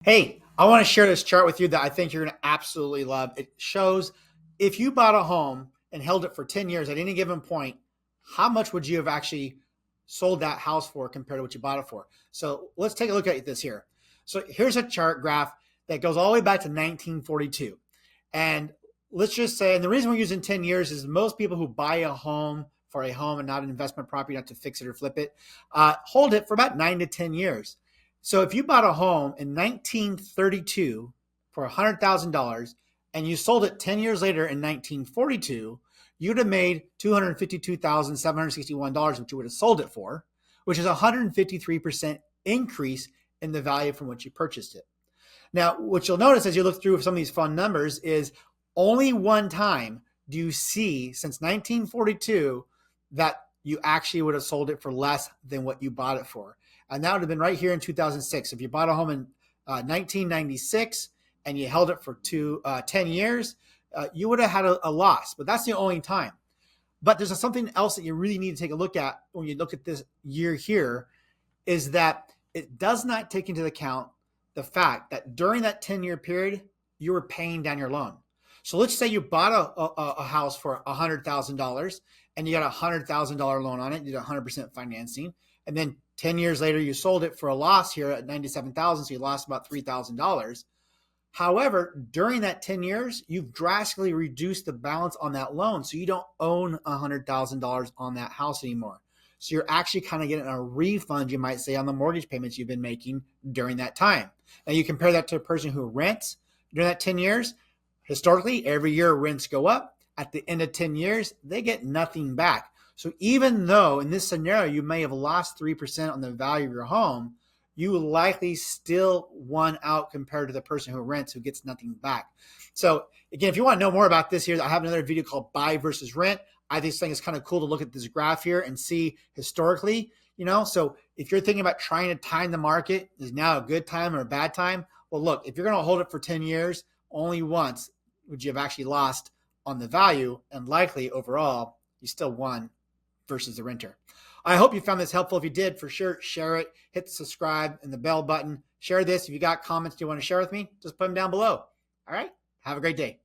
Hey, I want to share this chart with you that I think you're going to absolutely love. It shows if you bought a home and held it for 10 years at any given point, how much would you have actually sold that house for compared to what you bought it for? So let's take a look at this here. So here's a chart graph that goes all the way back to 1942. And let's just say, and the reason we're using 10 years is most people who buy a home for a home and not an investment property, not to fix it or flip it, hold it for about 9 to 10 years. So if you bought a home in 1932 for $100,000 and you sold it 10 years later in 1942, you'd have made $252,761, which you would have sold it for, which is a 153% increase in the value from which you purchased it. Now, what you'll notice as you look through some of these fun numbers is only one time do you see since 1942 that you actually would have sold it for less than what you bought it for. And that would have been right here in 2006. If you bought a home in 1996 and you held it for 10 years, you would have had a loss. But that's the only time. But there's something else that you really need to take a look at when you look at this year here is that it does not take into account the fact that during that 10-year period, you were paying down your loan. So let's say you bought a house for $100,000 and you got a $100,000 loan on it, you did 100% financing, and then 10 years later you sold it for a loss here at $97,000, so you lost about $3,000. However, during that 10 years, you've drastically reduced the balance on that loan, so you don't own $100,000 on that house anymore. So you're actually kind of getting a refund, you might say, on the mortgage payments you've been making during that time. Now you compare that to a person who rents during that 10 years. Historically, every year rents go up. At the end of 10 years, they get nothing back. So even though in this scenario, you may have lost 3% on the value of your home, you will likely still won out compared to the person who rents who gets nothing back. So again, if you want to know more about this here, I have another video called Buy versus Rent. I just think it's kind of cool to look at this graph here and see historically, so if you're thinking about trying to time the market, is now a good time or a bad time? Well, look, if you're going to hold it for 10 years, only once would you have actually lost on the value, and likely overall, you still won versus the renter. I hope you found this helpful. If you did, for sure, share it, hit the subscribe and the bell button. Share this. If you got comments you want to share with me, just put them down below. All right. Have a great day.